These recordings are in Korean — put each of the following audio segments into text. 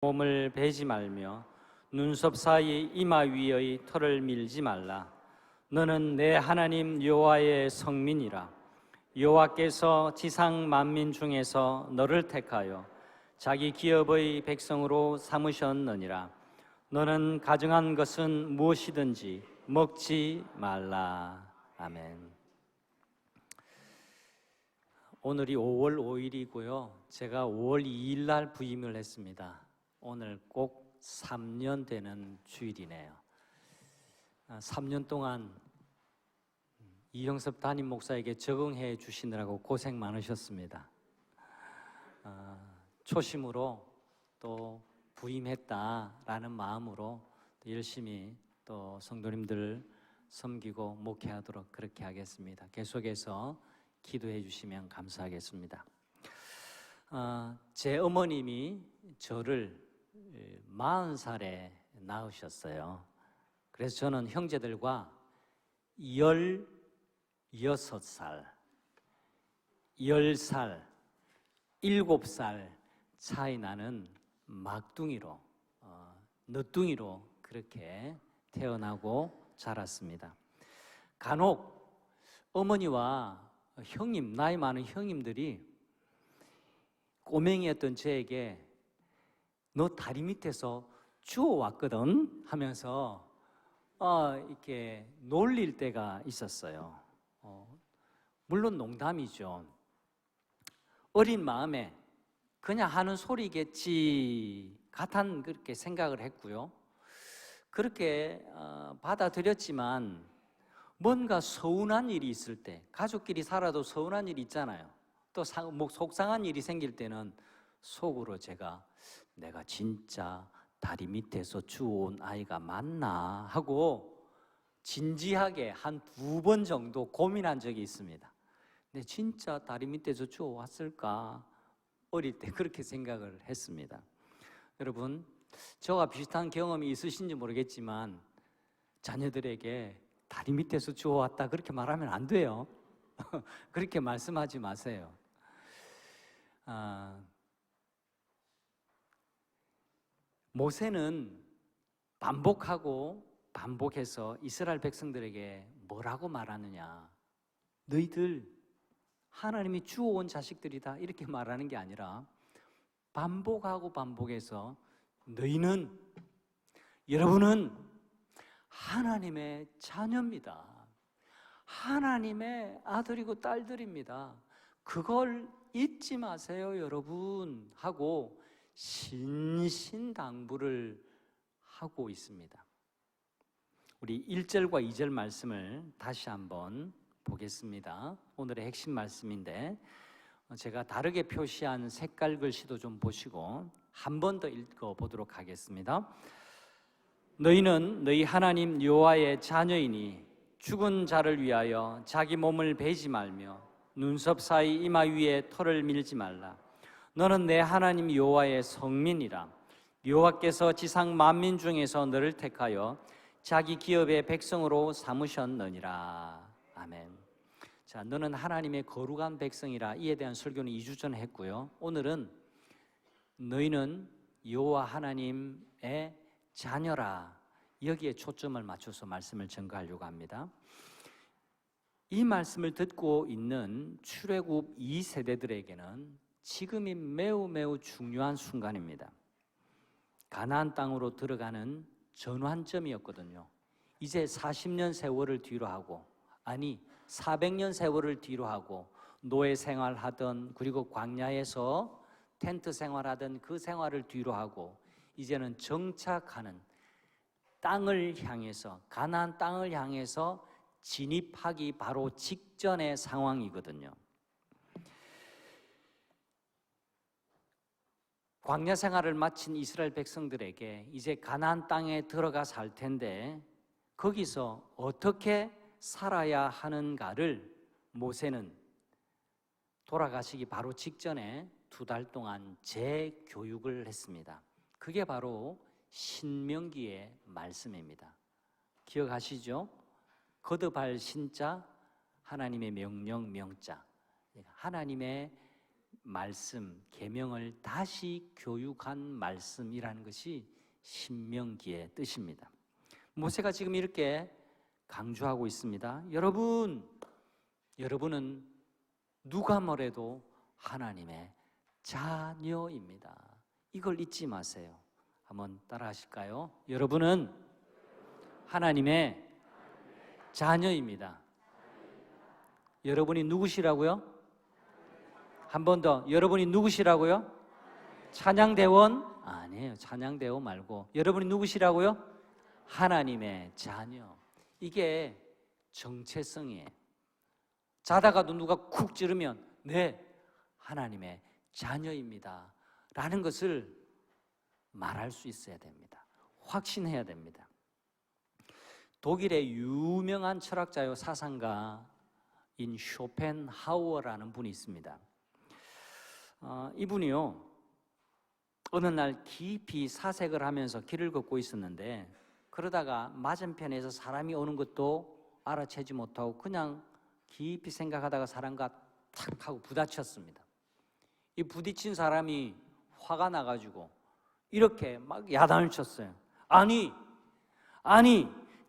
몸을 베지 말며 눈썹 사이 이마 위의 털을 밀지 말라. 너는 내 하나님 여호와의 성민이라. 여호와께서 지상 만민 중에서 너를 택하여 자기 기업의 백성으로 삼으셨느니라. 너는 가증한 것은 무엇이든지 먹지 말라. 아멘. 오늘이 5월 5일이고요. 제가 5월 2일 날 부임을 했습니다. 오늘 꼭 3년 되는 주일이네요. 3년 동안 이형섭 담임 목사에게 적응해 주시느라고 고생 많으셨습니다. 초심으로 또 부임했다라는 마음으로 열심히 또 성도님들 섬기고 목회하도록 그렇게 하겠습니다. 계속해서 기도해 주시면 감사하겠습니다. 제 어머님이 저를 40살에 낳으셨어요. 그래서 저는 형제들과 16살, 10살, 7살 차이 나는 막둥이로, 늦둥이로 그렇게 태어나고 자랐습니다. 간혹 어머니와 형님, 나이 많은 형님들이 꼬맹이였던 저에게 너 다리 밑에서 주워왔거든 하면서 이렇게 놀릴 때가 있었어요. 물론 농담이죠. 어린 마음에 그냥 하는 소리겠지 같은 그렇게 생각을 했고요. 그렇게 받아들였지만 뭔가 서운한 일이 있을 때, 가족끼리 살아도 서운한 일이 있잖아요. 또 속상한 일이 생길 때는 속으로 내가 진짜 다리 밑에서 주워온 아이가 맞나 하고 진지하게 한 2번 정도 고민한 적이 있습니다. 근데 진짜 다리 밑에서 주워왔을까? 어릴 때 그렇게 생각을 했습니다. 여러분, 저와 비슷한 경험이 있으신지 모르겠지만 자녀들에게 다리 밑에서 주워왔다 그렇게 말하면 안 돼요. 그렇게 말씀하지 마세요. 모세는 반복하고 반복해서 이스라엘 백성들에게 뭐라고 말하느냐? 너희들 하나님이 주워온 자식들이다 이렇게 말하는 게 아니라 반복하고 반복해서 여러분은 하나님의 자녀입니다. 하나님의 아들이고 딸들입니다. 그걸 잊지 마세요, 여러분 하고 신신당부를 하고 있습니다. 우리 1절과 2절 말씀을 다시 한번 보겠습니다. 오늘의 핵심 말씀인데 제가 다르게 표시한 색깔 글씨도 좀 보시고 한 번 더 읽어보도록 하겠습니다. 너희는 너희 하나님 여호와의 자녀이니 죽은 자를 위하여 자기 몸을 베지 말며 눈썹 사이 이마 위에 털을 밀지 말라. 너는 내 하나님 여호와의 성민이라. 여호와께서 지상 만민 중에서 너를 택하여 자기 기업의 백성으로 삼으셨느니라. 아멘. 자, 너는 하나님의 거룩한 백성이라. 이에 대한 설교는 2주 전에 했고요. 오늘은 너희는 여호와 하나님의 자녀라. 여기에 초점을 맞춰서 말씀을 전가하려고 합니다. 이 말씀을 듣고 있는 출애굽 2세대들에게는 지금이 매우 매우 중요한 순간입니다. 가나안 땅으로 들어가는 전환점이었거든요. 이제 40년 세월을 뒤로 하고 400년 세월을 뒤로 하고 노예 생활하던 그리고 광야에서 텐트 생활하던 그 생활을 뒤로 하고 이제는 정착하는 땅을 향해서 가나안 땅을 향해서 진입하기 바로 직전의 상황이거든요. 광야 생활을 마친 이스라엘 백성들에게 이제 가나안 땅에 들어가 살 텐데 거기서 어떻게 살아야 하는가를 모세는 돌아가시기 바로 직전에 2달 동안 재교육을 했습니다. 그게 바로 신명기의 말씀입니다. 기억하시죠? 거듭할 신자, 하나님의 명령, 명자. 하나님의 말씀, 계명을 다시 교육한 말씀이라는 것이 신명기의 뜻입니다. 모세가 지금 이렇게 강조하고 있습니다. 여러분은 누가 뭐래도 하나님의 자녀입니다. 이걸 잊지 마세요. 한번 따라 하실까요? 여러분은 하나님의 자녀입니다. 여러분이 누구시라고요? 한 번 더. 여러분이 누구시라고요? 찬양대원? 아니에요. 찬양대원 말고 여러분이 누구시라고요? 하나님의 자녀. 이게 정체성이에요. 자다가도 누가 쿡 찌르면 네, 하나님의 자녀입니다 라는 것을 말할 수 있어야 됩니다. 확신해야 됩니다. 독일의 유명한 철학자요 사상가인 쇼펜하우어라는 분이 있습니다. 이분이요, 어느 날 깊이 사색을 하면서 길을 걷고 있었는데 그러다가 맞은편에서 사람이 오는 것도 알아채지 못하고 그냥 깊이 생각하다가 사람과 탁 하고 부딪혔습니다. 이 부딪힌 사람이 화가 나가지고 이렇게 막 야단을 쳤어요. 아니,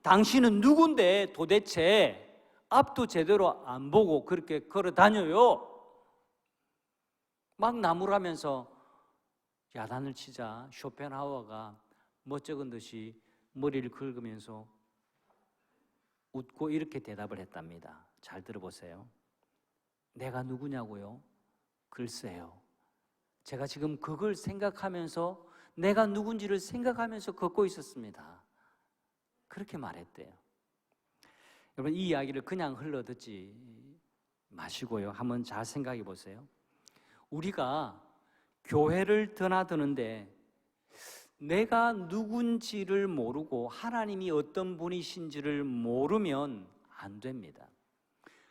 당신은 누군데 도대체 앞도 제대로 안 보고 그렇게 걸어 다녀요? 막 나무라면서 야단을 치자 쇼펜하우어가 멋쩍은 듯이 머리를 긁으면서 웃고 이렇게 대답을 했답니다. 잘 들어보세요. 내가 누구냐고요? 글쎄요. 제가 지금 그걸 생각하면서 내가 누군지를 생각하면서 걷고 있었습니다. 그렇게 말했대요. 여러분, 이 이야기를 그냥 흘러듣지 마시고요. 한번 잘 생각해 보세요. 우리가 교회를 드나드는데 내가 누군지를 모르고 하나님이 어떤 분이신지를 모르면 안 됩니다.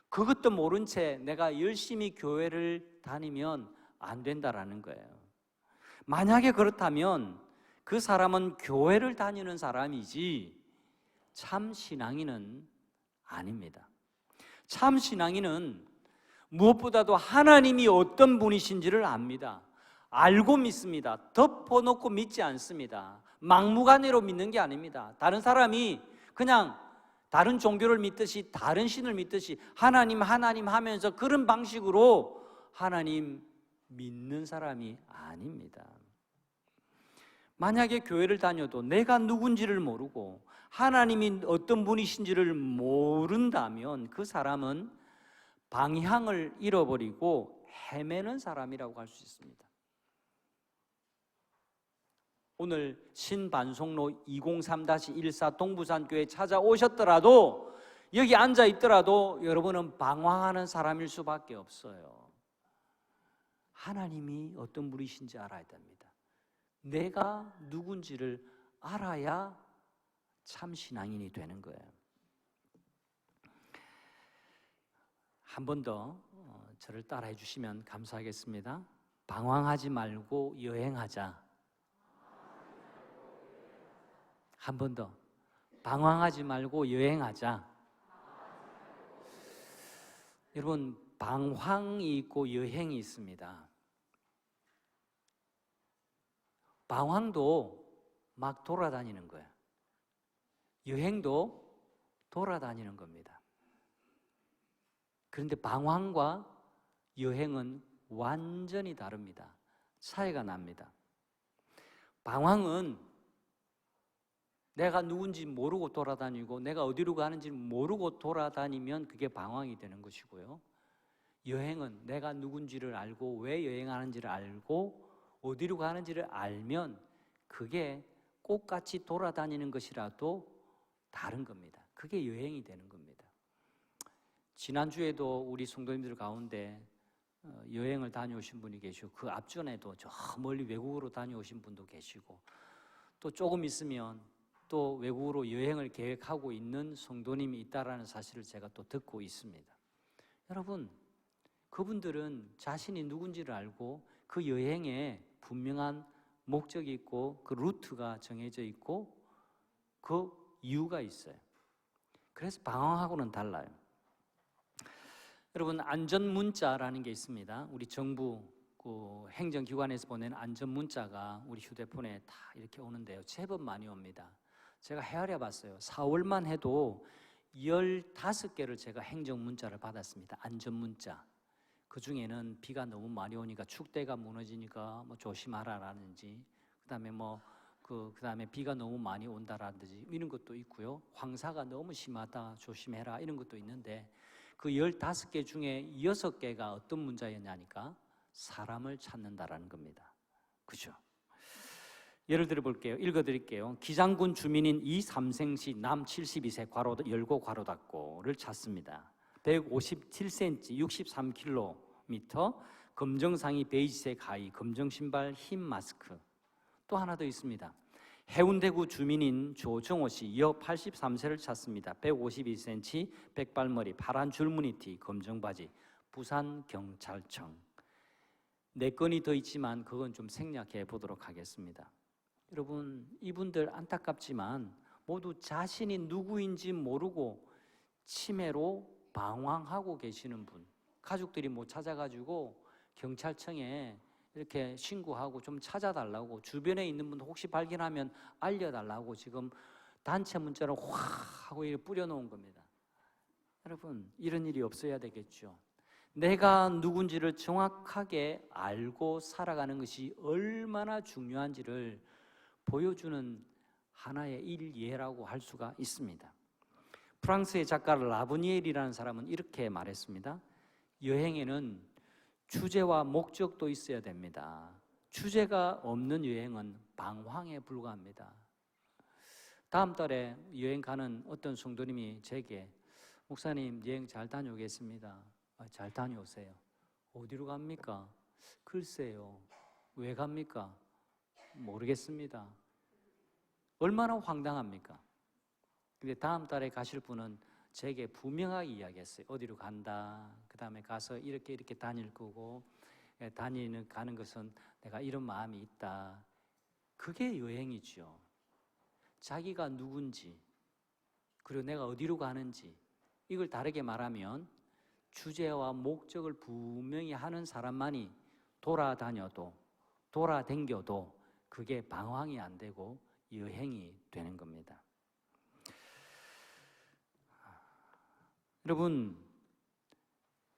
그것도 모른 채 내가 열심히 교회를 다니면 안 된다라는 거예요. 만약에 그렇다면 그 사람은 교회를 다니는 사람이지 참 신앙인은 아닙니다. 참 신앙인은 무엇보다도 하나님이 어떤 분이신지를 압니다. 알고 믿습니다. 덮어놓고 믿지 않습니다. 막무가내로 믿는 게 아닙니다. 다른 사람이 그냥 다른 종교를 믿듯이 다른 신을 믿듯이 하나님 하면서 그런 방식으로 하나님 믿는 사람이 아닙니다. 만약에 교회를 다녀도 내가 누군지를 모르고 하나님이 어떤 분이신지를 모른다면 그 사람은 방향을 잃어버리고 헤매는 사람이라고 할 수 있습니다. 오늘 신반송로 203-14 동부산교회 찾아오셨더라도 여기 앉아 있더라도 여러분은 방황하는 사람일 수밖에 없어요. 하나님이 어떤 분이신지 알아야 됩니다. 내가 누군지를 알아야 참 신앙인이 되는 거예요. 한 번 더 저를 따라해 주시면 감사하겠습니다. 방황하지 말고 여행하자. 한 번 더. 방황하지 말고 여행하자. 여러분, 방황이 있고 여행이 있습니다. 방황도 막 돌아다니는 거예요. 여행도 돌아다니는 겁니다. 그런데 방황과 여행은 완전히 다릅니다. 차이가 납니다. 방황은 내가 누군지 모르고 돌아다니고 내가 어디로 가는지 모르고 돌아다니면 그게 방황이 되는 것이고요. 여행은 내가 누군지를 알고 왜 여행하는지를 알고 어디로 가는지를 알면 그게 꽃같이 돌아다니는 것이라도 다른 겁니다. 그게 여행이 되는 겁니다. 지난주에도 우리 성도님들 가운데 여행을 다녀오신 분이 계시고 그 앞전에도 저 멀리 외국으로 다녀오신 분도 계시고 또 조금 있으면 또 외국으로 여행을 계획하고 있는 성도님이 있다라는 사실을 제가 또 듣고 있습니다. 여러분, 그분들은 자신이 누군지를 알고 그 여행에 분명한 목적이 있고 그 루트가 정해져 있고 그 이유가 있어요. 그래서 방황하고는 달라요. 여러분, 안전문자라는 게 있습니다. 우리 정부 그 행정기관에서 보낸 안전 문자가 우리 휴대폰에 다 이렇게 오는데요. 제법 많이 옵니다. 제가 헤아려 봤어요. 4월만 해도 15개를 제가 행정 문자를 받았습니다. 안전 문자. 그 중에는 비가 너무 많이 오니까 축대가 무너지니까 뭐 조심하라라든지, 그다음에 그다음에 비가 너무 많이 온다라든지 이런 것도 있고요. 황사가 너무 심하다 조심해라 이런 것도 있는데, 그 15개 중에 6개가 어떤 문자였냐니까 사람을 찾는다라는 겁니다. 그죠? 예를 들어 볼게요. 읽어 드릴게요. 기장군 주민인 이삼생시 남 72세 괄호 열고 괄호 닫고를 찾습니다. 157cm 63km, 검정상의 베이지색 하의, 검정신발 흰 마스크. 또 하나 더 있습니다. 해운대구 주민인 조정호 씨 여 83세를 찾습니다. 152cm, 백발머리, 파란 줄무늬티, 검정바지, 부산경찰청. 4건이 더 있지만 그건 좀 생략해 보도록 하겠습니다. 여러분, 이분들 안타깝지만 모두 자신이 누구인지 모르고 치매로 방황하고 계시는 분, 가족들이 못 찾아가지고 경찰청에 이렇게 신고하고 좀 찾아달라고, 주변에 있는 분 혹시 발견하면 알려달라고 지금 단체 문자를 확 하고 뿌려놓은 겁니다. 여러분, 이런 일이 없어야 되겠죠. 내가 누군지를 정확하게 알고 살아가는 것이 얼마나 중요한지를 보여주는 하나의 일예라고 할 수가 있습니다. 프랑스의 작가 라브니엘이라는 사람은 이렇게 말했습니다. 여행에는 주제와 목적도 있어야 됩니다. 주제가 없는 여행은 방황에 불과합니다. 다음 달에 여행 가는 어떤 성도님이 제게, 목사님 여행 잘 다녀오겠습니다. 잘 다녀오세요. 어디로 갑니까? 글쎄요. 왜 갑니까? 모르겠습니다. 얼마나 황당합니까? 근데 다음 달에 가실 분은 제게 분명하게 이야기했어요. 어디로 간다. 그 다음에 가서 이렇게 다닐 거고, 가는 것은 내가 이런 마음이 있다. 그게 여행이죠. 자기가 누군지, 그리고 내가 어디로 가는지, 이걸 다르게 말하면 주제와 목적을 분명히 하는 사람만이 돌아다녀도, 돌아댕겨도 그게 방황이 안 되고 여행이 되는 겁니다. 여러분,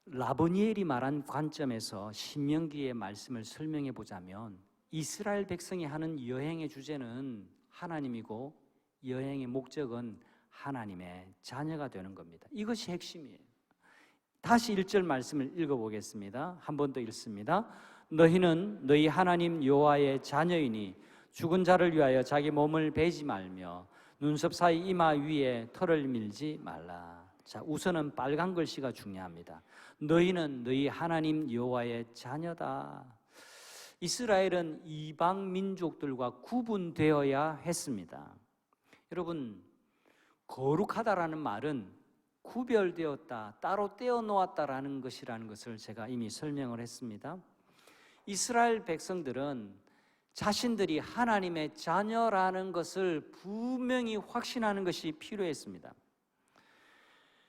라브니엘이 말한 관점에서 신명기의 말씀을 설명해 보자면, 이스라엘 백성이 하는 여행의 주제는 하나님이고 여행의 목적은 하나님의 자녀가 되는 겁니다. 이것이 핵심이에요. 다시 1절 말씀을 읽어보겠습니다. 한 번 더 읽습니다. 너희는 너희 하나님 여호와의 자녀이니 죽은 자를 위하여 자기 몸을 베지 말며 눈썹 사이 이마 위에 털을 밀지 말라. 자, 우선은 빨간 글씨가 중요합니다. 너희는 너희 하나님 여호와의 자녀다. 이스라엘은 이방 민족들과 구분되어야 했습니다. 여러분, 거룩하다라는 말은 구별되었다, 따로 떼어놓았다라는 것이라는 것을 제가 이미 설명을 했습니다. 이스라엘 백성들은 자신들이 하나님의 자녀라는 것을 분명히 확신하는 것이 필요했습니다.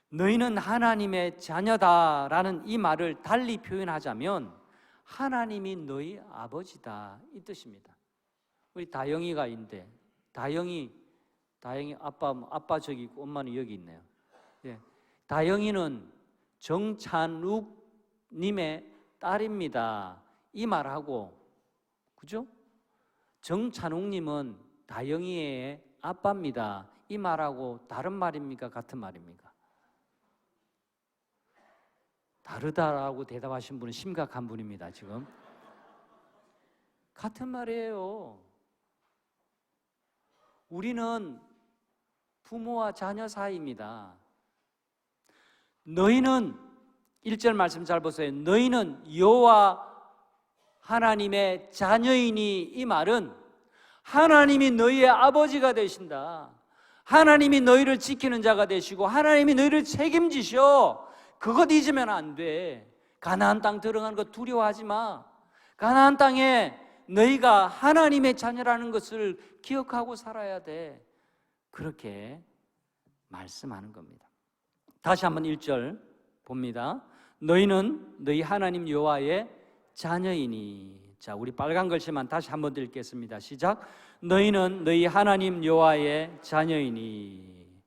너희는 하나님의 자녀다라는 이 말을 달리 표현하자면 하나님이 너희 아버지다 이 뜻입니다. 우리 다영이가 있는데 다영이 아빠 저기 있고 엄마는 여기 있네요. 예. 다영이는 정찬욱 님의 딸입니다. 이 말하고, 그죠? 정찬욱 님은 다영이의 아빠입니다. 이 말하고 다른 말입니까? 같은 말입니까? 다르다라고 대답하신 분은 심각한 분입니다. 지금 같은 말이에요. 우리는 부모와 자녀 사이입니다. 너희는 1절 말씀 잘 보세요. 너희는 여호와 하나님의 자녀이니, 이 말은 하나님이 너희의 아버지가 되신다. 하나님이 너희를 지키는 자가 되시고 하나님이 너희를 책임지셔. 그것 잊으면 안 돼. 가나안 땅 들어가는 거 두려워하지 마. 가나안 땅에 너희가 하나님의 자녀라는 것을 기억하고 살아야 돼. 그렇게 말씀하는 겁니다. 다시 한번 1절 봅니다. 너희는 너희 하나님 여호와의 자녀이니. 자, 우리 빨간 글씨만 다시 한번 읽겠습니다. 시작. 너희는 너희 하나님 여호와의 자녀이니.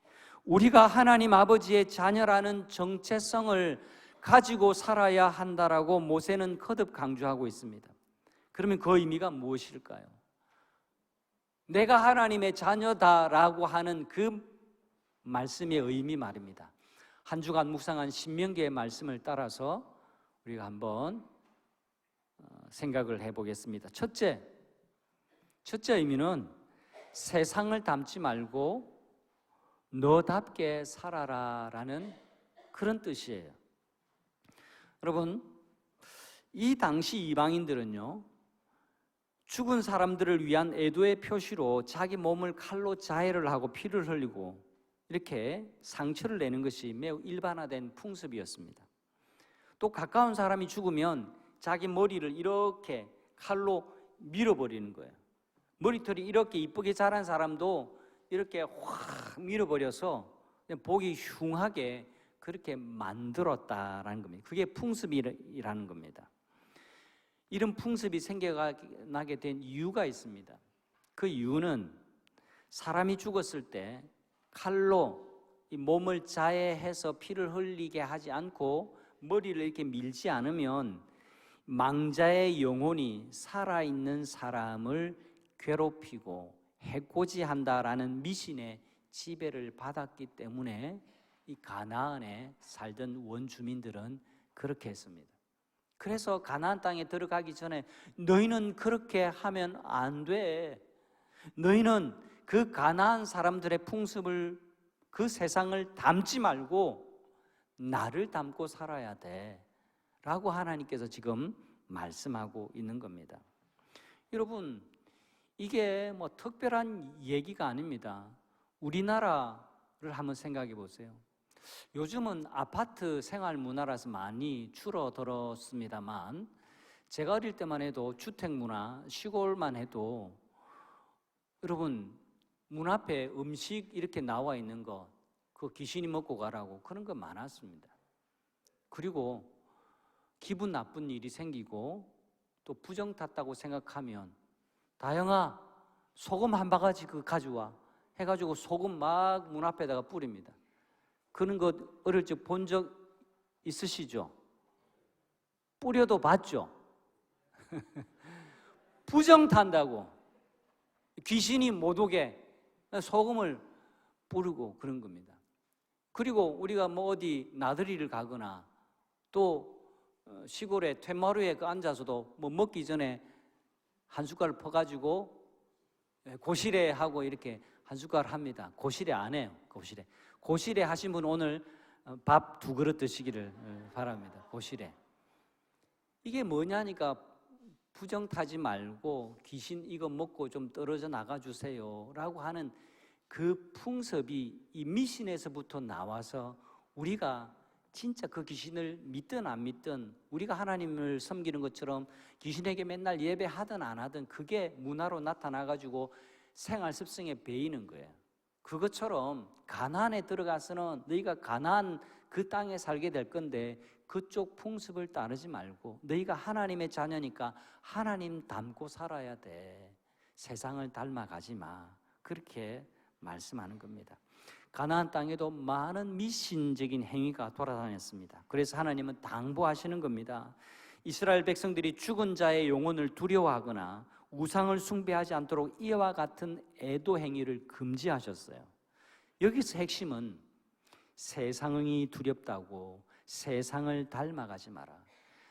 우리가 하나님 아버지의 자녀라는 정체성을 가지고 살아야 한다라고 모세는 거듭 강조하고 있습니다. 그러면 그 의미가 무엇일까요? 내가 하나님의 자녀다라고 하는 그 말씀의 의미 말입니다. 한 주간 묵상한 신명기의 말씀을 따라서 우리가 한번 생각을 해보겠습니다. 첫째 의미는 세상을 닮지 말고 너답게 살아라라는 그런 뜻이에요. 여러분, 이 당시 이방인들은요, 죽은 사람들을 위한 애도의 표시로 자기 몸을 칼로 자해를 하고 피를 흘리고 이렇게 상처를 내는 것이 매우 일반화된 풍습이었습니다. 또 가까운 사람이 죽으면 자기 머리를 이렇게 칼로 밀어버리는 거예요. 머리털이 이렇게 이쁘게 자란 사람도 이렇게 확 밀어버려서 보기 흉하게 그렇게 만들었다라는 겁니다. 그게 풍습이라는 겁니다. 이런 풍습이 생겨나게 된 이유가 있습니다. 그 이유는 사람이 죽었을 때 칼로 이 몸을 자해해서 피를 흘리게 하지 않고 머리를 이렇게 밀지 않으면 망자의 영혼이 살아있는 사람을 괴롭히고 해코지한다라는 미신의 지배를 받았기 때문에 이 가나안에 살던 원주민들은 그렇게 했습니다. 그래서 가나안 땅에 들어가기 전에 너희는 그렇게 하면 안 돼. 너희는 그 가나안 사람들의 풍습을, 그 세상을 닮지 말고 나를 닮고 살아야 돼 라고 하나님께서 지금 말씀하고 있는 겁니다. 여러분, 이게 뭐 특별한 얘기가 아닙니다. 우리나라를 한번 생각해 보세요. 요즘은 아파트 생활 문화라서 많이 줄어들었습니다만, 제가 어릴 때만 해도 주택 문화, 시골만 해도 여러분, 문 앞에 음식 이렇게 나와 있는 거, 그 귀신이 먹고 가라고 그런 거 많았습니다. 그리고 기분 나쁜 일이 생기고 또 부정 탔다고 생각하면 다영아, 소금 한 바가지 가져와 해가지고 소금 막 문 앞에다가 뿌립니다. 그런 거 어릴 적 본 적 있으시죠? 뿌려도 봤죠? 부정 탄다고 귀신이 못 오게 소금을 뿌리고 그런 겁니다. 그리고 우리가 뭐 어디 나들이를 가거나 또 시골에 퇴마루에 앉아서도 뭐 먹기 전에 한 숟갈 퍼가지고 고시래 하고 이렇게 한 숟갈 합니다. 고시래 안 해요. 고시래 하신 분 오늘 밥 2그릇 드시기를 바랍니다. 고시래. 이게 뭐냐니까 부정 타지 말고 귀신 이거 먹고 좀 떨어져 나가 주세요 라고 하는 그 풍습이 이 미신에서부터 나와서 우리가 진짜 그 귀신을 믿든 안 믿든 우리가 하나님을 섬기는 것처럼 귀신에게 맨날 예배하든 안 하든 그게 문화로 나타나가지고 생활 습성에 배이는 거예요. 그것처럼 가나안에 들어가서는 너희가 가나안 그 땅에 살게 될 건데 그쪽 풍습을 따르지 말고 너희가 하나님의 자녀니까 하나님 닮고 살아야 돼. 세상을 닮아가지 마. 그렇게 말씀하는 겁니다. 가나안 땅에도 많은 미신적인 행위가 돌아다녔습니다. 그래서 하나님은 당부하시는 겁니다. 이스라엘 백성들이 죽은 자의 영혼을 두려워하거나 우상을 숭배하지 않도록 이와 같은 애도 행위를 금지하셨어요. 여기서 핵심은 세상이 두렵다고 세상을 닮아가지 마라.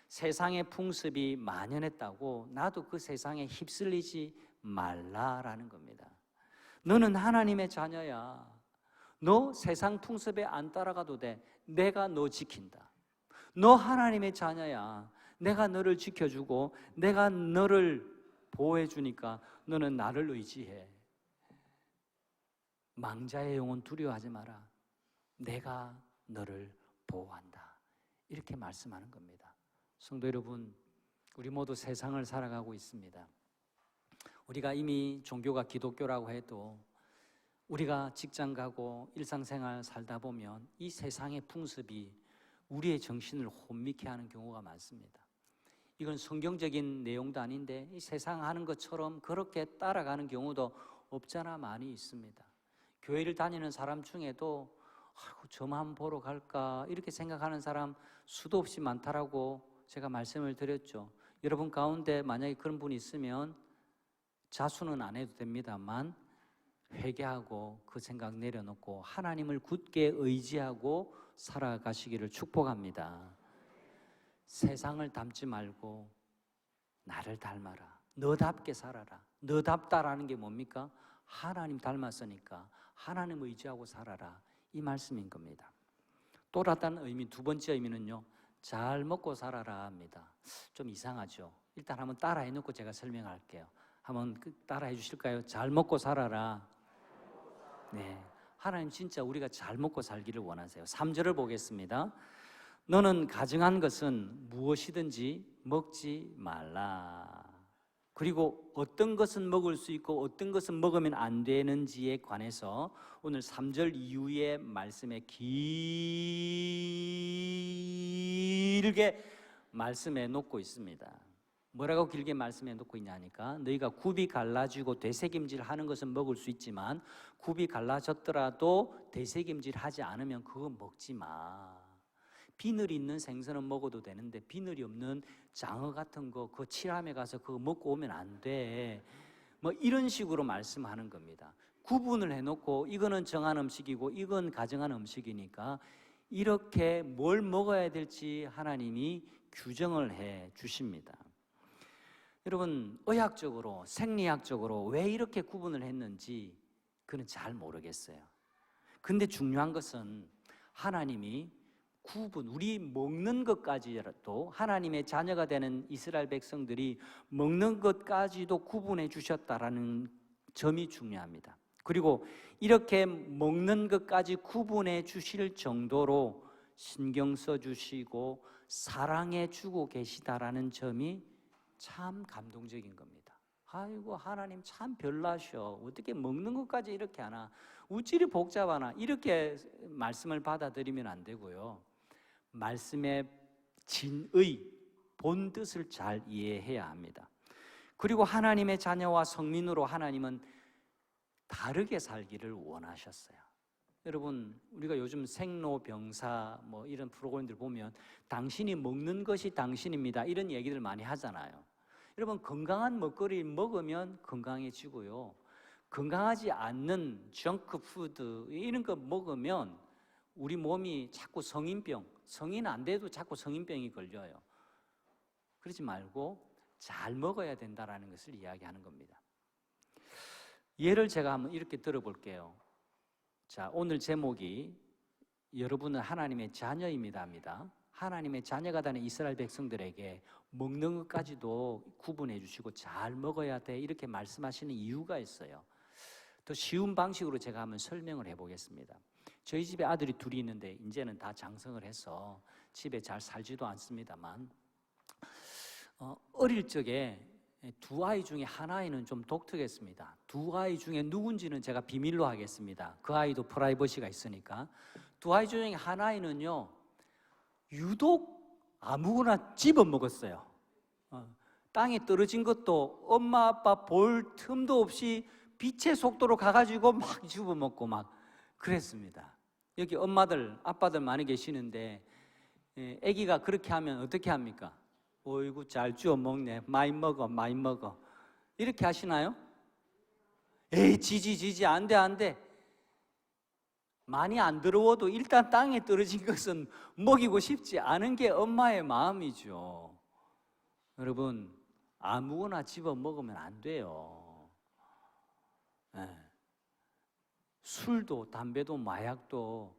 세상의 풍습이 만연했다고 나도 그 세상에 휩쓸리지 말라라는 겁니다. 너는 하나님의 자녀야. 너 세상 풍습에 안 따라가도 돼. 내가 너 지킨다. 너 하나님의 자녀야. 내가 너를 지켜주고 내가 너를 보호해 주니까 너는 나를 의지해. 망자의 영혼 두려워하지 마라. 내가 너를 보호한다. 이렇게 말씀하는 겁니다. 성도 여러분, 우리 모두 세상을 살아가고 있습니다. 우리가 이미 종교가 기독교라고 해도 우리가 직장 가고 일상생활 살다 보면 이 세상의 풍습이 우리의 정신을 혼미케 하는 경우가 많습니다. 이건 성경적인 내용도 아닌데 이 세상 하는 것처럼 그렇게 따라가는 경우도 없잖아 많이 있습니다. 교회를 다니는 사람 중에도 저만 보러 갈까 이렇게 생각하는 사람 수도 없이 많다라고 제가 말씀을 드렸죠. 여러분 가운데 만약에 그런 분이 있으면 자수는 안 해도 됩니다만 회개하고 그 생각 내려놓고 하나님을 굳게 의지하고 살아가시기를 축복합니다. 세상을 닮지 말고 나를 닮아라. 너답게 살아라. 너답다라는 게 뭡니까? 하나님 닮았으니까 하나님 의지하고 살아라. 이 말씀인 겁니다. 또 다른 의미, 두 번째 의미는요, 잘 먹고 살아라 합니다. 좀 이상하죠? 일단 한번 따라해 놓고 제가 설명할게요. 한번 따라해 주실까요? 잘 먹고 살아라. 네, 하나님 진짜 우리가 잘 먹고 살기를 원하세요. 3절을 보겠습니다. 너는 가증한 것은 무엇이든지 먹지 말라. 그리고 어떤 것은 먹을 수 있고 어떤 것은 먹으면 안 되는지에 관해서 오늘 3절 이후의 말씀에 길게 말씀해 놓고 있습니다. 뭐라고 길게 말씀해 놓고 있냐니까 너희가 굽이 갈라지고 되새김질 하는 것은 먹을 수 있지만 굽이 갈라졌더라도 되새김질 하지 않으면 그거 먹지 마. 비늘이 있는 생선은 먹어도 되는데 비늘이 없는 장어 같은 거 그 칠함에 가서 그거 먹고 오면 안 돼. 뭐 이런 식으로 말씀하는 겁니다. 구분을 해놓고 이거는 정한 음식이고 이건 가정한 음식이니까 이렇게 뭘 먹어야 될지 하나님이 규정을 해 주십니다. 여러분 의학적으로 생리학적으로 왜 이렇게 구분을 했는지 그는 잘 모르겠어요. 근데 중요한 것은 하나님이 구분, 우리 먹는 것까지라도 하나님의 자녀가 되는 이스라엘 백성들이 먹는 것까지도 구분해 주셨다라는 점이 중요합니다. 그리고 이렇게 먹는 것까지 구분해 주실 정도로 신경 써 주시고 사랑해 주고 계시다라는 점이 참 감동적인 겁니다. 아이고 하나님 참 별나셔. 어떻게 먹는 것까지 이렇게 하나? 우찌리 복잡하나? 이렇게 말씀을 받아들이면 안 되고요. 말씀의 진의, 본 뜻을 잘 이해해야 합니다. 그리고 하나님의 자녀와 성민으로 하나님은 다르게 살기를 원하셨어요. 여러분 우리가 요즘 생로병사 뭐 이런 프로그램들 보면 당신이 먹는 것이 당신입니다 이런 얘기들 많이 하잖아요. 여러분 건강한 먹거리 먹으면 건강해지고요, 건강하지 않는 정크푸드 이런 거 먹으면 우리 몸이 자꾸 성인병, 성인 안 돼도 자꾸 성인병이 걸려요. 그러지 말고 잘 먹어야 된다는 것을 이야기하는 겁니다. 예를 제가 한번 이렇게 들어볼게요. 자, 오늘 제목이 여러분은 하나님의 자녀입니다입니다. 하나님의 자녀가 되는 이스라엘 백성들에게 먹는 것까지도 구분해 주시고 잘 먹어야 돼 이렇게 말씀하시는 이유가 있어요. 더 쉬운 방식으로 제가 한번 설명을 해보겠습니다. 저희 집에 아들이 둘이 있는데 이제는 다 장성을 해서 집에 잘 살지도 않습니다만 어릴 적에 두 아이 중에 한 아이는 좀 독특했습니다. 두 아이 중에 누군지는 제가 비밀로 하겠습니다. 그 아이도 프라이버시가 있으니까. 두 아이 중에 한 아이는요 유독 아무거나 집어먹었어요. 땅에 떨어진 것도 엄마 아빠 볼 틈도 없이 빛의 속도로 가가지고 막 집어먹고 막 그랬습니다. 여기 엄마들 아빠들 많이 계시는데 아기가 그렇게 하면 어떻게 합니까? 어이구 잘 주워 먹네, 많이 먹어 많이 먹어 이렇게 하시나요? 에이 지지 안 돼 많이 안 더러워도 일단 땅에 떨어진 것은 먹이고 싶지 않은 게 엄마의 마음이죠. 여러분 아무거나 집어 먹으면 안 돼요. 술도 담배도 마약도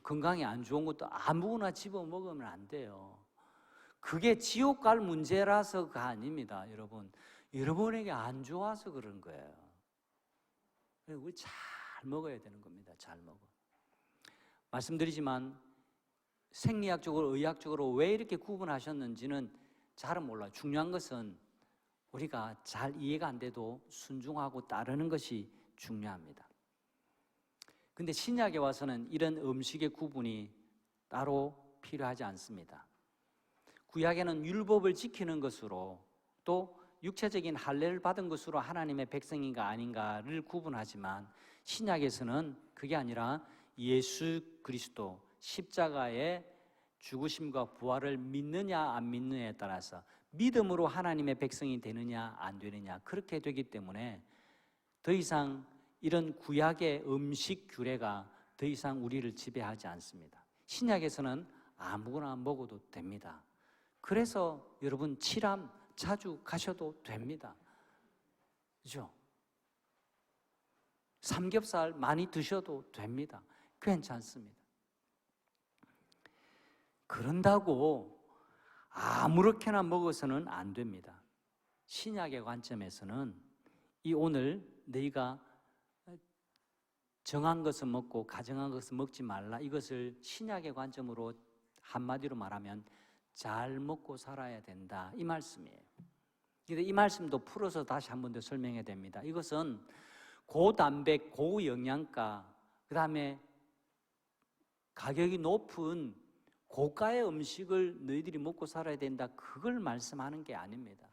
건강에 안 좋은 것도 아무거나 집어 먹으면 안 돼요. 그게 지옥 갈 문제라서가 아닙니다. 여러분에게 안 좋아서 그런 거예요. 우리 잘 먹어야 되는 겁니다. 잘 먹어. 말씀드리지만 생리학적으로 의학적으로 왜 이렇게 구분하셨는지는 잘은 몰라요. 중요한 것은 우리가 잘 이해가 안 돼도 순종하고 따르는 것이 중요합니다. 근데 신약에 와서는 이런 음식의 구분이 따로 필요하지 않습니다. 구약에는 율법을 지키는 것으로 또 육체적인 할례를 받은 것으로 하나님의 백성인가 아닌가를 구분하지만 신약에서는 그게 아니라 예수 그리스도 십자가의 죽으심과 부활을 믿느냐 안 믿느냐에 따라서 믿음으로 하나님의 백성이 되느냐 안 되느냐 그렇게 되기 때문에 더 이상 이런 구약의 음식 규례가 더 이상 우리를 지배하지 않습니다. 신약에서는 아무거나 먹어도 됩니다. 그래서 여러분 칠암 자주 가셔도 됩니다. 그죠? 삼겹살 많이 드셔도 됩니다. 괜찮습니다. 그런다고 아무렇게나 먹어서는 안 됩니다. 신약의 관점에서는 이 오늘 너희가 정한 것을 먹고 가정한 것을 먹지 말라, 이것을 신약의 관점으로 한마디로 말하면 잘 먹고 살아야 된다, 이 말씀이에요. 그런데 이 말씀도 풀어서 다시 한 번 더 설명해야 됩니다. 이것은 고단백, 고영양가, 그 다음에 가격이 높은 고가의 음식을 너희들이 먹고 살아야 된다, 그걸 말씀하는 게 아닙니다.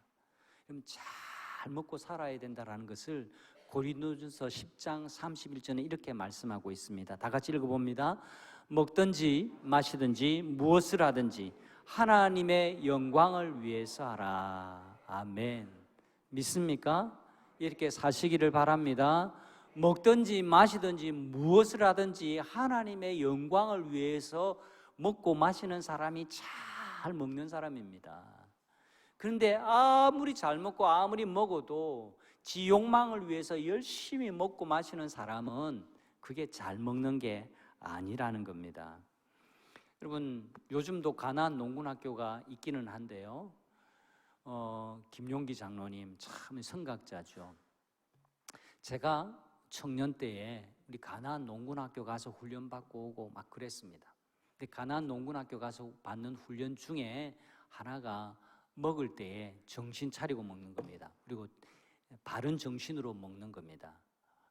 그럼 잘 먹고 살아야 된다라는 것을 고린도전서 10장 31절에 이렇게 말씀하고 있습니다. 다 같이 읽어봅니다. 먹든지 마시든지 무엇을 하든지 하나님의 영광을 위해서 하라. 아멘. 믿습니까? 이렇게 사시기를 바랍니다. 먹든지 마시든지 무엇을 하든지 하나님의 영광을 위해서 먹고 마시는 사람이 잘 먹는 사람입니다. 그런데 아무리 잘 먹고 아무리 먹어도 지 욕망을 위해서 열심히 먹고 마시는 사람은 그게 잘 먹는 게 아니라는 겁니다. 여러분, 요즘도 가나안 농군학교가 있기는 한데요, 김용기 장로님 참 선각자죠. 제가 청년 때에 우리 가나안 농군학교 가서 훈련 받고 오고 막 그랬습니다. 근데 가나안 농군학교 가서 받는 훈련 중에 하나가 먹을 때에 정신 차리고 먹는 겁니다. 그리고 바른 정신으로 먹는 겁니다.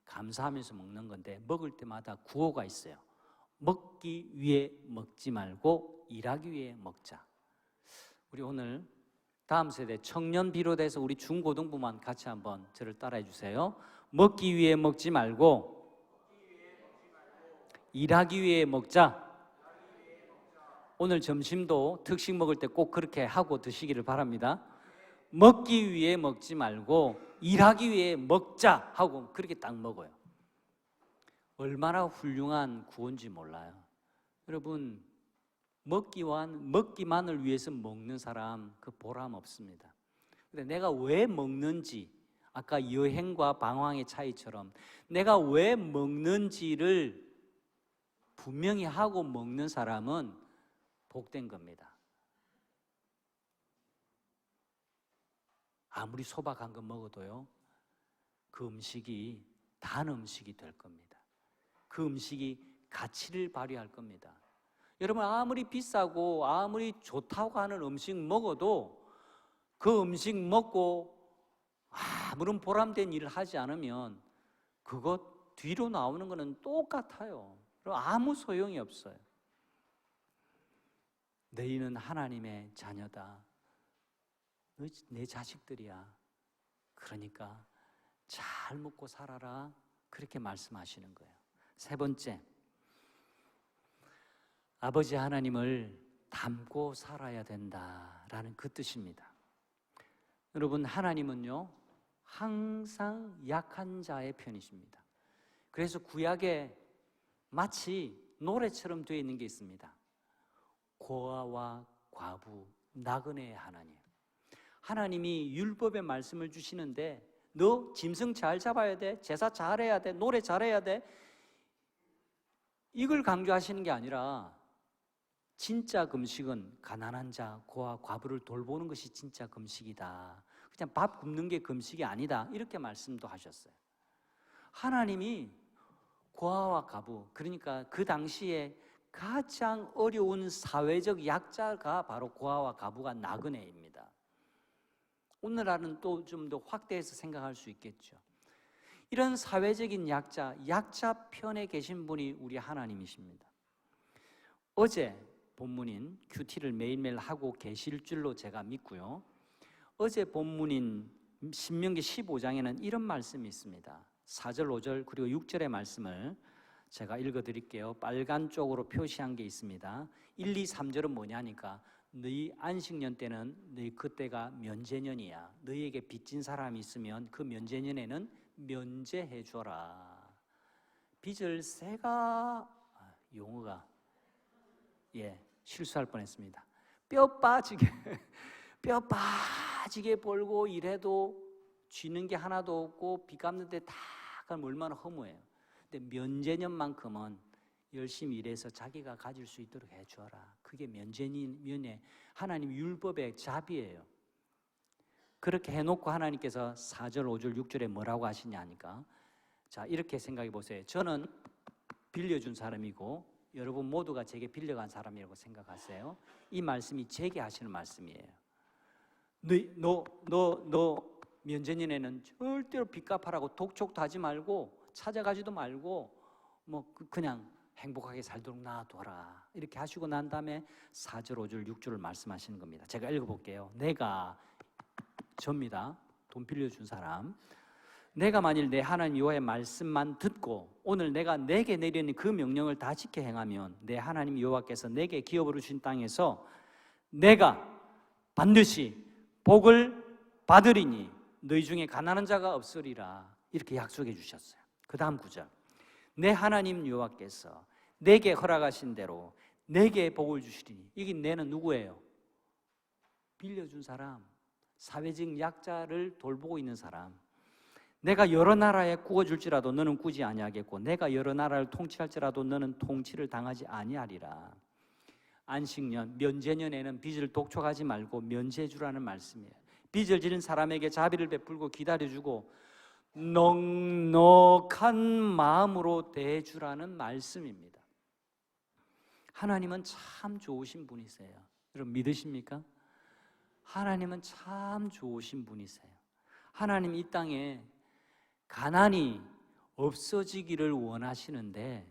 감사하면서 먹는 건데 먹을 때마다 구호가 있어요. 먹기 위해 먹지 말고 일하기 위해 먹자. 우리 오늘 다음 세대 청년 비롯해서 우리 중고등부만 같이 한번 저를 따라해 주세요. 먹기 위해 먹지 말고 일하기 위해 먹자. 오늘 점심도 특식 먹을 때 꼭 그렇게 하고 드시기를 바랍니다. 먹기 위해 먹지 말고 일하기 위해 먹자 하고 그렇게 딱 먹어요. 얼마나 훌륭한 구호인지 몰라요. 여러분, 먹기만을 위해서 먹는 사람 그 보람 없습니다. 근데 내가 왜 먹는지, 아까 여행과 방황의 차이처럼 내가 왜 먹는지를 분명히 하고 먹는 사람은 복된 겁니다. 아무리 소박한 거 먹어도요, 그 음식이 단 음식이 될 겁니다. 그 음식이 가치를 발휘할 겁니다. 여러분, 아무리 비싸고 아무리 좋다고 하는 음식 먹어도 그 음식 먹고 아무런 보람된 일을 하지 않으면 그것 뒤로 나오는 거는 똑같아요. 아무 소용이 없어요. 너희는 하나님의 자녀다. 내 자식들이야. 그러니까 잘 먹고 살아라. 그렇게 말씀하시는 거예요. 세 번째, 아버지 하나님을 닮고 살아야 된다라는 그 뜻입니다. 여러분, 하나님은요 항상 약한 자의 편이십니다. 그래서 구약에 마치 노래처럼 되어 있는 게 있습니다. 고아와 과부, 나그네의 하나님. 하나님이 율법의 말씀을 주시는데 너 짐승 잘 잡아야 돼, 제사 잘해야 돼, 노래 잘해야 돼, 이걸 강조하시는 게 아니라 진짜 금식은 가난한 자, 고아, 과부를 돌보는 것이 진짜 금식이다. 그냥 밥 굶는 게 금식이 아니다. 이렇게 말씀도 하셨어요. 하나님이 고아와 과부, 그러니까 그 당시에 가장 어려운 사회적 약자가 바로 고아와 과부가 나그네입니다. 오늘날은 또 좀 더 확대해서 생각할 수 있겠죠. 이런 사회적인 약자 편에 계신 분이 우리 하나님이십니다. 어제 본문인 큐티를 매일매일 하고 계실 줄로 제가 믿고요. 어제 본문인 신명기 15장에는 이런 말씀이 있습니다. 4절, 5절 그리고 6절의 말씀을 제가 읽어드릴게요. 빨간 쪽으로 표시한 게 있습니다. 1, 2, 3절은 뭐냐니까 너희 안식년 때는 너희 그때가 면제년이야. 너희에게 빚진 사람이 있으면 그 면제년에는 면제해 줘라. 빚을 새가 용어가 실수할 뻔했습니다. 뼈 빠지게 벌고 일해도 쥐는 게 하나도 없고 빚 갚는데 다 가면 얼마나 허무해요. 근데 면제년만큼은 열심히 일해서 자기가 가질 수 있도록 해줘라. 그게 면제년의 하나님 율법의 자비예요. 그렇게 해놓고 하나님께서 4절, 5절, 6절에 뭐라고 하시냐니까, 자, 이렇게 생각해 보세요. 저는 빌려준 사람이고 여러분 모두가 제게 빌려간 사람이라고 생각하세요. 이 말씀이 제게 하시는 말씀이에요. 너 면제년에는 절대로 빚 갚아라고 독촉도 하지 말고 찾아가지도 말고 그냥 행복하게 살도록 놔둬라. 이렇게 하시고 난 다음에 4절, 5절, 6절을 말씀하시는 겁니다. 제가 읽어볼게요. 내가 접니다. 돈 빌려준 사람. 내가 만일 내 하나님 여호와의 말씀만 듣고 오늘 내가 내게 내리는 그 명령을 다 지켜 행하면 내 하나님 여호와께서 내게 기업으로 주신 땅에서 내가 반드시 복을 받으리니 너희 중에 가난한 자가 없으리라. 이렇게 약속해 주셨어요. 그 다음 구절. 내 하나님 여호와께서 내게 허락하신 대로 내게 복을 주시리니. 이게 내는 누구예요? 빌려준 사람, 사회적 약자를 돌보고 있는 사람. 내가 여러 나라에 구워줄지라도 너는 꾸지 아니하겠고 내가 여러 나라를 통치할지라도 너는 통치를 당하지 아니하리라. 안식년, 면제년에는 빚을 독촉하지 말고 면제해 주라는 말씀이에요. 빚을 지는 사람에게 자비를 베풀고 기다려주고 넉넉한 마음으로 대해주라는 말씀입니다. 하나님은 참 좋으신 분이세요. 여러분 믿으십니까? 하나님은 참 좋으신 분이세요. 하나님 이 땅에 가난이 없어지기를 원하시는데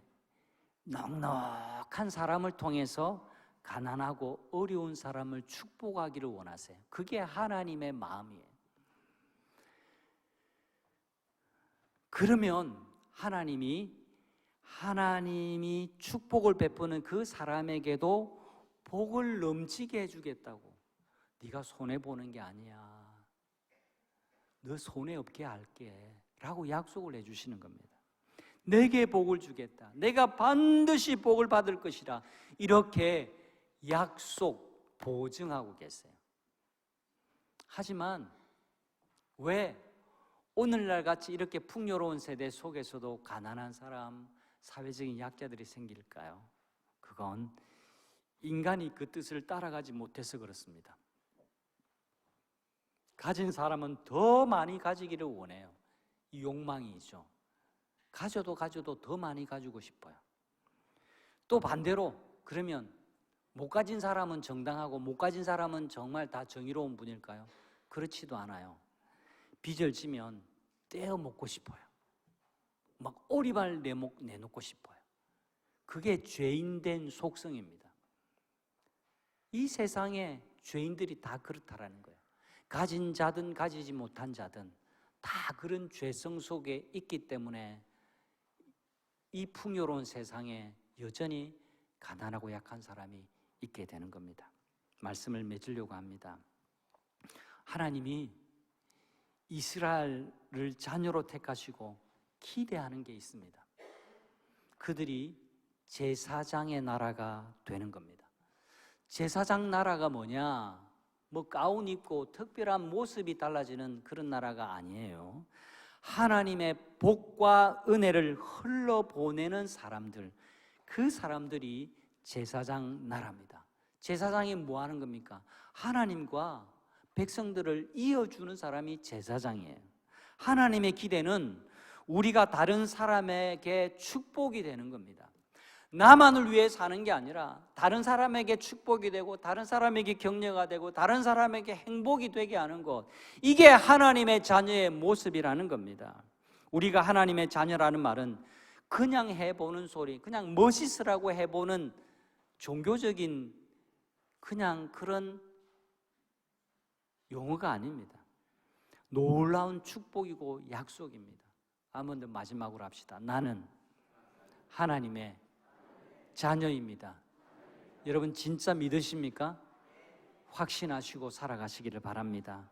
넉넉한 사람을 통해서 가난하고 어려운 사람을 축복하기를 원하세요. 그게 하나님의 마음이에요. 그러면 하나님이 축복을 베푸는 그 사람에게도 복을 넘치게 해주겠다고. 네가 손해보는 게 아니야. 너 손해없게 할게 라고 약속을 해주시는 겁니다. 내게 복을 주겠다. 내가 반드시 복을 받을 것이라. 이렇게 약속, 보증하고 계세요. 하지만 왜 오늘날 같이 이렇게 풍요로운 세대 속에서도 가난한 사람, 사회적인 약자들이 생길까요? 그건 인간이 그 뜻을 따라가지 못해서 그렇습니다. 가진 사람은 더 많이 가지기를 원해요. 이 욕망이죠. 가져도 더 많이 가지고 싶어요. 또 반대로 그러면 못 가진 사람은 정당하고 못 가진 사람은 정말 다 정의로운 분일까요? 그렇지도 않아요. 빚을 지면 떼어 먹고 싶어요. 막 오리발 내놓고 싶어요. 그게 죄인된 속성입니다. 이 세상에 죄인들이 다 그렇다라는 거예요. 가진 자든 가지지 못한 자든 다 그런 죄성 속에 있기 때문에 이 풍요로운 세상에 여전히 가난하고 약한 사람이 있게 되는 겁니다. 말씀을 맺으려고 합니다. 하나님이 이스라엘을 자녀로 택하시고 기대하는 게 있습니다. 그들이 제사장의 나라가 되는 겁니다. 제사장 나라가 뭐냐? 가운 입고 특별한 모습이 달라지는 그런 나라가 아니에요. 하나님의 복과 은혜를 흘러보내는 사람들, 그 사람들이 제사장 나라입니다. 제사장이 뭐 하는 겁니까? 하나님과 백성들을 이어주는 사람이 제사장이에요. 하나님의 기대는 우리가 다른 사람에게 축복이 되는 겁니다. 나만을 위해 사는 게 아니라 다른 사람에게 축복이 되고 다른 사람에게 격려가 되고 다른 사람에게 행복이 되게 하는 것, 이게 하나님의 자녀의 모습이라는 겁니다. 우리가 하나님의 자녀라는 말은 그냥 해보는 소리, 그냥 멋있으라고 해보는 종교적인 그냥 그런 용어가 아닙니다. 놀라운 축복이고 약속입니다. 한번 마지막으로 합시다. 나는 하나님의 자녀입니다. 여러분 진짜 믿으십니까? 확신하시고 살아가시기를 바랍니다.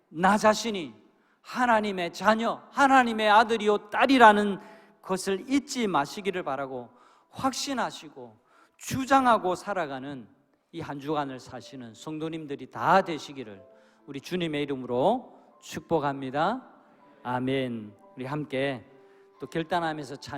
나 자신이 하나님의 자녀, 하나님의 아들이요 딸이라는 것을 잊지 마시기를 바라고 확신하시고 주장하고 살아가는 이 한 주간을 사시는 성도님들이 다 되시기를 우리 주님의 이름으로 축복합니다. 아멘. 우리 함께 또 결단하면서 찬